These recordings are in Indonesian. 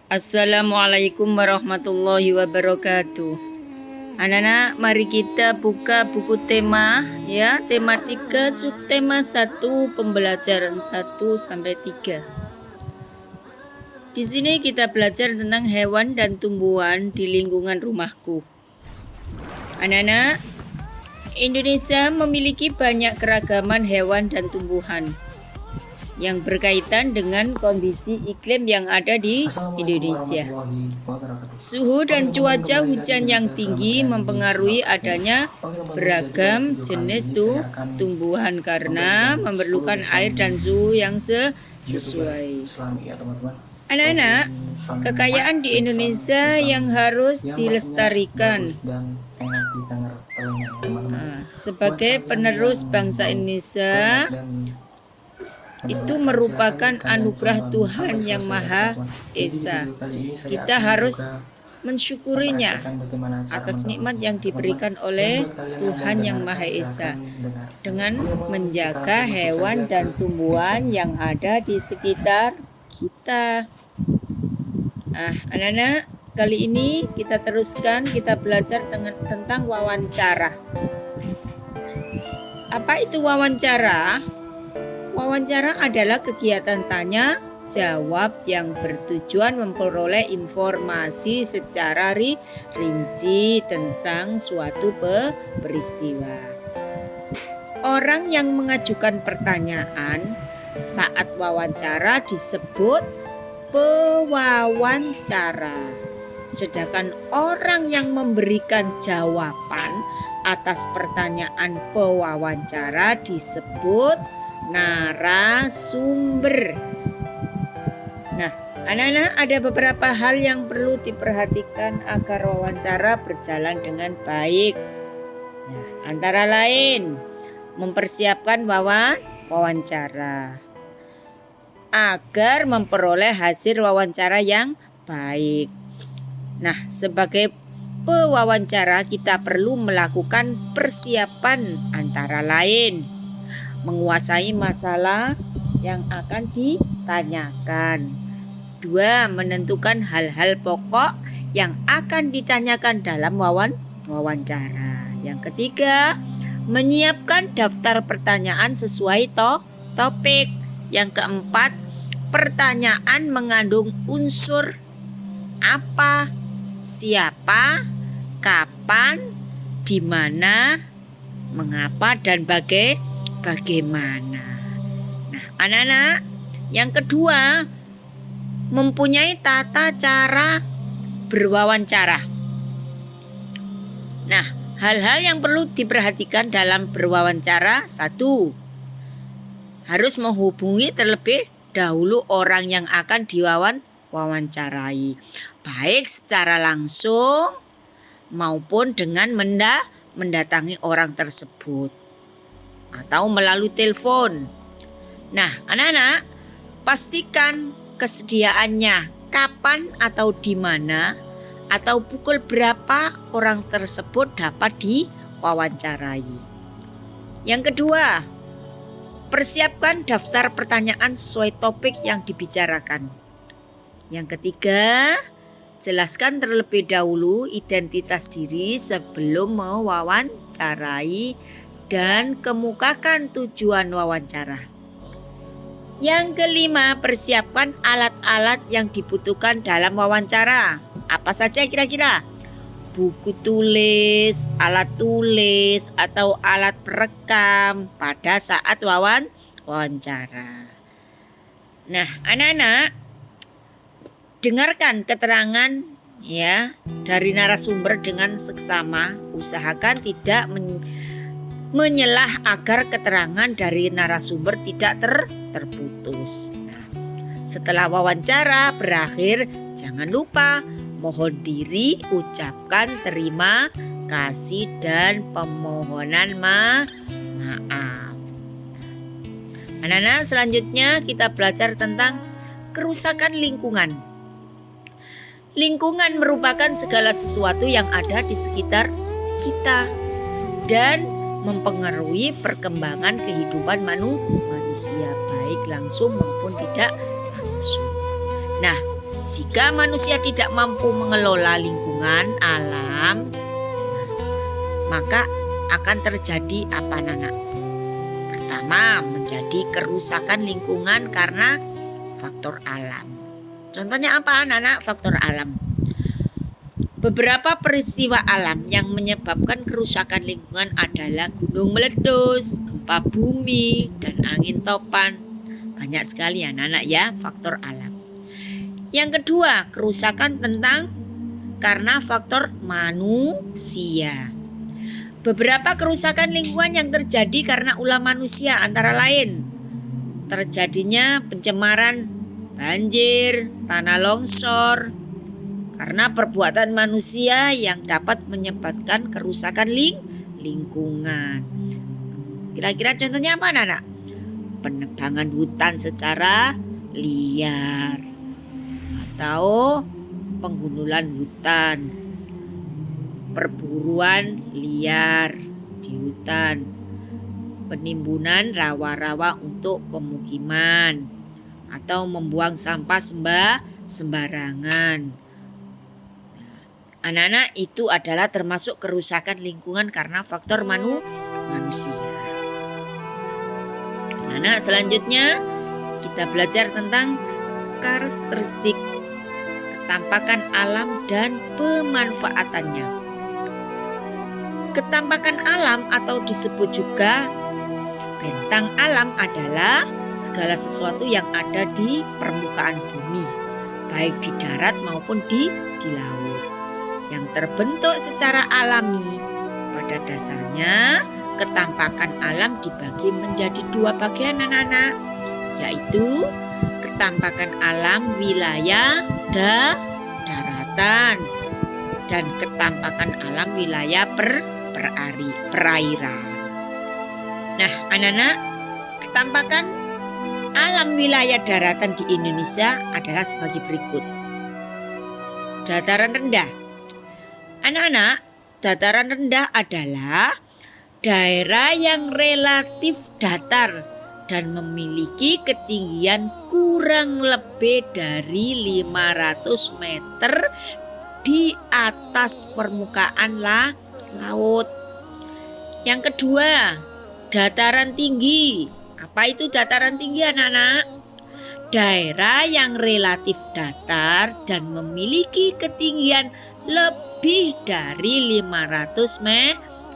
Assalamualaikum warahmatullahi wabarakatuh. Anak-anak, mari kita buka buku tema ya, tema 3, subtema 1, pembelajaran 1 sampai 3. Di sini kita belajar tentang hewan dan tumbuhan di lingkungan rumahku. Anak-anak, Indonesia memiliki banyak keragaman hewan dan tumbuhan yang berkaitan dengan kondisi iklim yang ada di Indonesia. Suhu dan cuaca hujan yang tinggi mempengaruhi adanya beragam jenis tumbuhan karena memerlukan air dan suhu yang sesuai. Anak-anak, kekayaan di Indonesia yang harus dilestarikan. Sebagai penerus bangsa Indonesia, itu merupakan anugerah Tuhan yang Maha Esa. Kita harus mensyukurinya atas nikmat yang diberikan oleh Tuhan yang Maha Esa dengan menjaga hewan dan tumbuhan yang ada di sekitar kita. Anak-anak, kali ini kita teruskan, kita belajar tentang wawancara. Apa itu wawancara? Wawancara adalah kegiatan tanya jawab yang bertujuan memperoleh informasi secara rinci tentang suatu peristiwa. Orang yang mengajukan pertanyaan saat wawancara disebut pewawancara. Sedangkan orang yang memberikan jawaban atas pertanyaan pewawancara disebut narasumber. Nah, anak-anak, ada beberapa hal yang perlu diperhatikan agar wawancara berjalan dengan baik. Antara lain, mempersiapkan wawancara agar memperoleh hasil wawancara yang baik. Nah, sebagai pewawancara kita perlu melakukan persiapan antara lain menguasai masalah yang akan ditanyakan. 2. Menentukan hal-hal pokok yang akan ditanyakan dalam wawancara. Yang ketiga, menyiapkan daftar pertanyaan sesuai topik. Yang keempat, pertanyaan mengandung unsur apa, siapa, kapan, di mana, mengapa, dan bagaimana. Nah, anak-anak, yang kedua, mempunyai tata cara berwawancara. Nah, hal-hal yang perlu diperhatikan dalam berwawancara. 1. Harus menghubungi terlebih dahulu orang yang akan diwawancarai, baik secara langsung maupun dengan mendatangi orang tersebut atau melalui telepon. Nah, anak-anak, pastikan kesediaannya kapan atau di mana atau pukul berapa orang tersebut dapat diwawancarai. Yang kedua, persiapkan daftar pertanyaan sesuai topik yang dibicarakan. Yang ketiga, jelaskan terlebih dahulu identitas diri sebelum mewawancarai dan kemukakan tujuan wawancara. Yang kelima, persiapkan alat-alat yang dibutuhkan dalam wawancara. Apa saja kira-kira? Buku tulis, alat tulis, atau alat perekam pada saat wawancara. Nah, anak-anak, dengarkan keterangan ya dari narasumber dengan seksama. Usahakan tidak menyelah agar keterangan dari narasumber tidak terputus. Nah, setelah wawancara berakhir, jangan lupa mohon diri, ucapkan terima kasih dan permohonan maaf. Anak-anak, selanjutnya kita belajar tentang kerusakan lingkungan. Lingkungan merupakan segala sesuatu yang ada di sekitar kita dan mempengaruhi perkembangan kehidupan manusia, baik langsung maupun tidak langsung. Nah, Jika manusia tidak mampu mengelola lingkungan alam, maka akan terjadi apa, Nana? Pertama, menjadi kerusakan lingkungan karena faktor alam. Contohnya apa, Nana? Faktor alam. Beberapa peristiwa alam yang menyebabkan kerusakan lingkungan adalah gunung meletus, gempa bumi, dan angin topan. Banyak sekali ya, Nana, ya, faktor alam. Yang kedua, kerusakan karena faktor manusia. Beberapa kerusakan lingkungan yang terjadi karena ulah manusia antara lain terjadinya pencemaran banjir, tanah longsor, karena perbuatan manusia yang dapat menyebabkan kerusakan lingkungan. Kira-kira contohnya apa, Nana? Penebangan hutan secara liar atau penggundulan hutan, perburuan liar di hutan, penimbunan rawa-rawa untuk pemukiman, atau membuang sampah sembarangan. Anak-anak, itu adalah termasuk kerusakan lingkungan karena faktor manusia. Anak-anak, selanjutnya kita belajar tentang karakteristik ketampakan alam dan pemanfaatannya. Ketampakan alam atau disebut juga bentang alam adalah segala sesuatu yang ada di permukaan bumi, baik di darat maupun di laut, yang terbentuk secara alami. Pada dasarnya, ketampakan alam dibagi menjadi dua bagian, anak-anak, yaitu ketampakan alam wilayah daratan dan ketampakan alam wilayah perairan. Nah, anak-anak, ketampakan alam wilayah daratan di Indonesia adalah sebagai berikut. Dataran rendah. Anak-anak, dataran rendah adalah daerah yang relatif datar dan memiliki ketinggian kurang lebih dari 500 meter di atas permukaan laut. Yang kedua, dataran tinggi. Apa itu dataran tinggi, anak-anak? Daerah yang relatif datar dan memiliki ketinggian lebih dari 500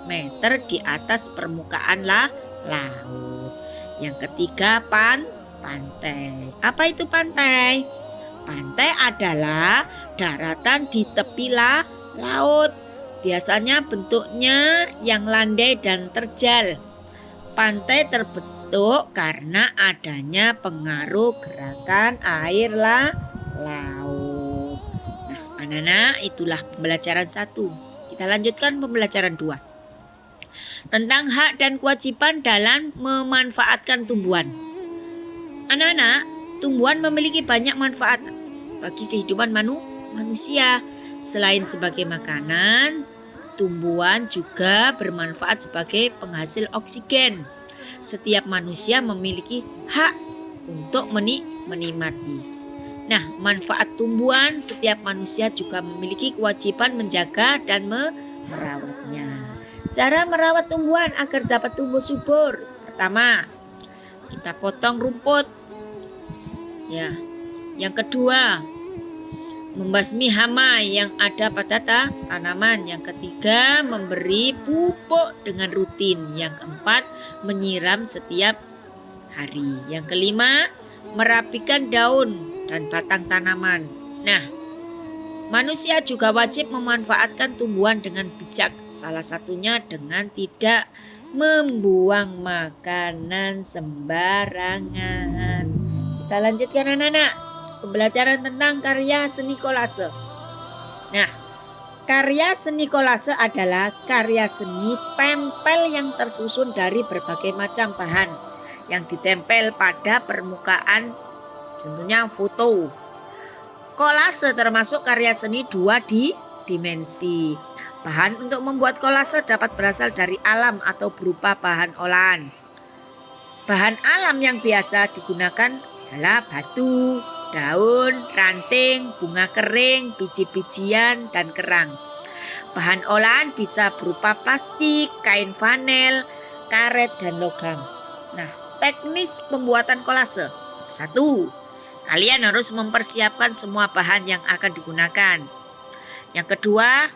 meter di atas permukaan laut. Yang ketiga, pantai. Apa itu pantai? Pantai adalah daratan di tepi laut. Biasanya bentuknya yang landai dan terjal. Pantai terbentuk karena adanya pengaruh gerakan air laut. Nah, anak-anak, itulah pembelajaran 1. Kita lanjutkan pembelajaran 2. Tentang hak dan kewajiban dalam memanfaatkan tumbuhan. Anak-anak, tumbuhan memiliki banyak manfaat bagi kehidupan manusia. Selain sebagai makanan, tumbuhan juga bermanfaat sebagai penghasil oksigen. Setiap manusia memiliki hak untuk menikmati. Nah, manfaat tumbuhan, setiap manusia juga memiliki kewajiban menjaga dan merawatnya. Cara merawat tumbuhan agar dapat tumbuh subur. Pertama, kita potong rumput. Ya. Yang kedua, membasmi hama yang ada pada tanaman. Yang ketiga, memberi pupuk dengan rutin. Yang keempat, menyiram setiap hari. Yang kelima, merapikan daun dan batang tanaman. Nah, manusia juga wajib memanfaatkan tumbuhan dengan bijak. Salah satunya dengan tidak membuang makanan sembarangan. Kita lanjutkan, anak-anak, pembelajaran tentang karya seni kolase. Nah, karya seni kolase adalah karya seni tempel yang tersusun dari berbagai macam bahan yang ditempel pada permukaan, contohnya foto. Kolase termasuk karya seni 2 dimensi. Bahan untuk membuat kolase dapat berasal dari alam atau berupa bahan olahan. Bahan alam yang biasa digunakan adalah batu, daun, ranting, bunga kering, biji-bijian, dan kerang. Bahan olahan bisa berupa plastik, kain vanel, karet, dan logam. Nah, teknis pembuatan kolase. 1. Kalian harus mempersiapkan semua bahan yang akan digunakan. Yang kedua,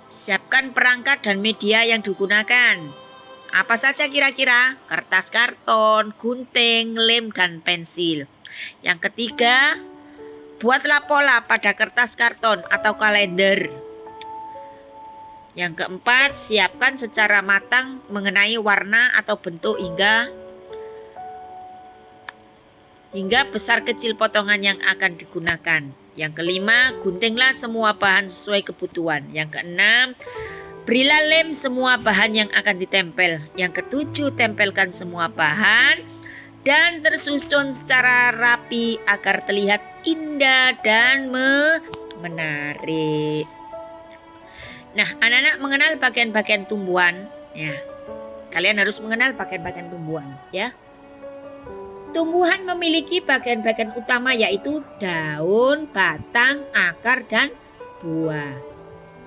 siapkan perangkat dan media yang digunakan. Apa saja kira-kira? Kertas karton, gunting, lem, dan pensil. Yang ketiga, buatlah pola pada kertas karton atau kalender. Yang keempat, siapkan secara matang mengenai warna atau bentuk hingga besar kecil potongan yang akan digunakan. Yang kelima, guntinglah semua bahan sesuai kebutuhan. Yang keenam, berilah lem semua bahan yang akan ditempel. Yang ketujuh, tempelkan semua bahan dan tersusun secara rapi agar terlihat indah dan menarik. Nah, anak-anak mengenal bagian-bagian tumbuhan, ya. Kalian harus mengenal bagian-bagian tumbuhan, ya. Tumbuhan memiliki bagian-bagian utama yaitu daun, batang, akar, dan buah.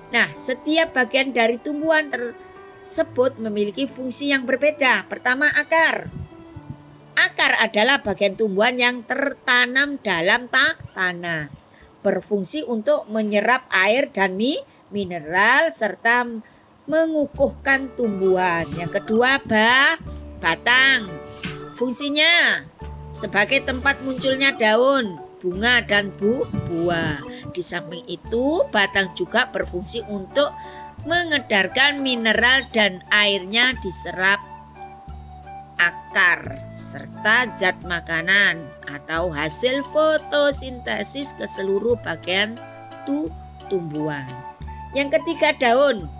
Nah, setiap bagian dari tumbuhan tersebut memiliki fungsi yang berbeda. Pertama, akar. Akar adalah bagian tumbuhan yang tertanam dalam tanah. Berfungsi untuk menyerap air dan mineral serta mengukuhkan tumbuhan. Yang kedua, batang. Fungsinya sebagai tempat munculnya daun, bunga, dan buah. Di samping itu, batang juga berfungsi untuk mengedarkan mineral dan airnya diserap akar serta zat makanan atau hasil fotosintesis ke seluruh bagian tumbuhan. Yang ketiga, daun.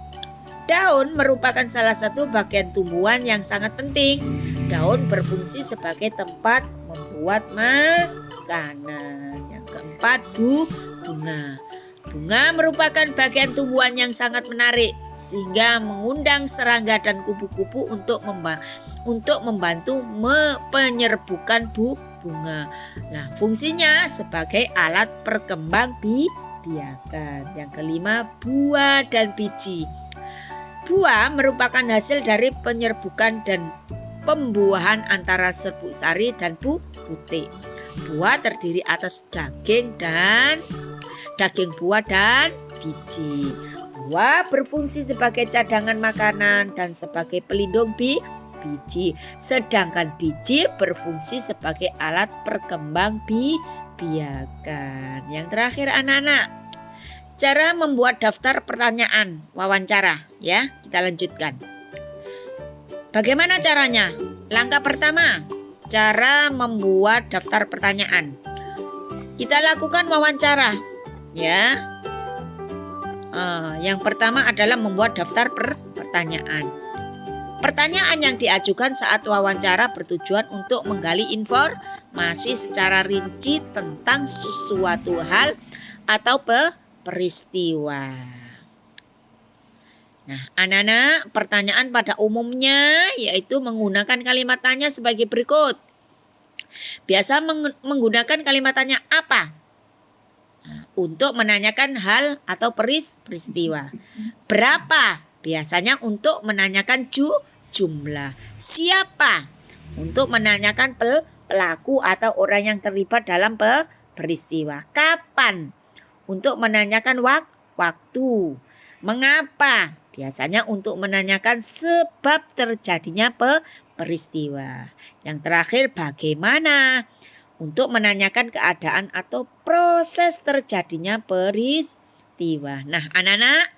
Daun merupakan salah satu bagian tumbuhan yang sangat penting. Daun berfungsi sebagai tempat membuat makanan. Yang keempat, bunga. Bunga merupakan bagian tumbuhan yang sangat menarik sehingga mengundang serangga dan kupu-kupu untuk membantu penyerbukan bunga. Nah, fungsinya sebagai alat perkembangbiakan. Yang kelima, buah dan biji. Buah merupakan hasil dari penyerbukan dan pembuahan antara serbuk sari dan putik. Buah terdiri atas daging buah dan biji. Buah berfungsi sebagai cadangan makanan dan sebagai pelindung biji. Sedangkan biji berfungsi sebagai alat perkembangbiakan. Yang terakhir, anak-anak, cara membuat daftar pertanyaan wawancara, ya. Kita lanjutkan. Bagaimana caranya? Langkah pertama, cara membuat daftar pertanyaan. Kita lakukan wawancara, ya. Yang pertama adalah membuat daftar pertanyaan. Pertanyaan yang diajukan saat wawancara bertujuan untuk menggali informasi secara rinci tentang sesuatu hal atau peristiwa. Nah, anak-anak, pertanyaan pada umumnya yaitu menggunakan kalimat tanya sebagai berikut. Biasa menggunakan kalimat tanya apa? Nah, untuk menanyakan hal atau peristiwa. Berapa? Biasanya untuk menanyakan jumlah. Siapa? Untuk menanyakan pelaku atau orang yang terlibat dalam peristiwa. Kapan? Untuk menanyakan waktu. Mengapa? Biasanya untuk menanyakan sebab terjadinya peristiwa. Yang terakhir, bagaimana? Untuk menanyakan keadaan atau proses terjadinya peristiwa. Nah, anak-anak,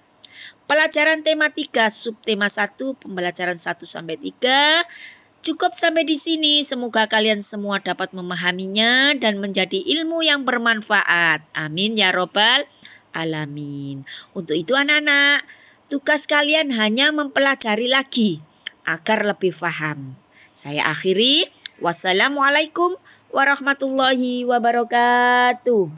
pelajaran tema 3, subtema 1, pembelajaran 1-3 cukup sampai di sini. Semoga kalian semua dapat memahaminya dan menjadi ilmu yang bermanfaat. Amin ya robbal alamin. Untuk itu anak-anak, tugas kalian hanya mempelajari lagi agar lebih paham. Saya akhiri. Wassalamualaikum warahmatullahi wabarakatuh.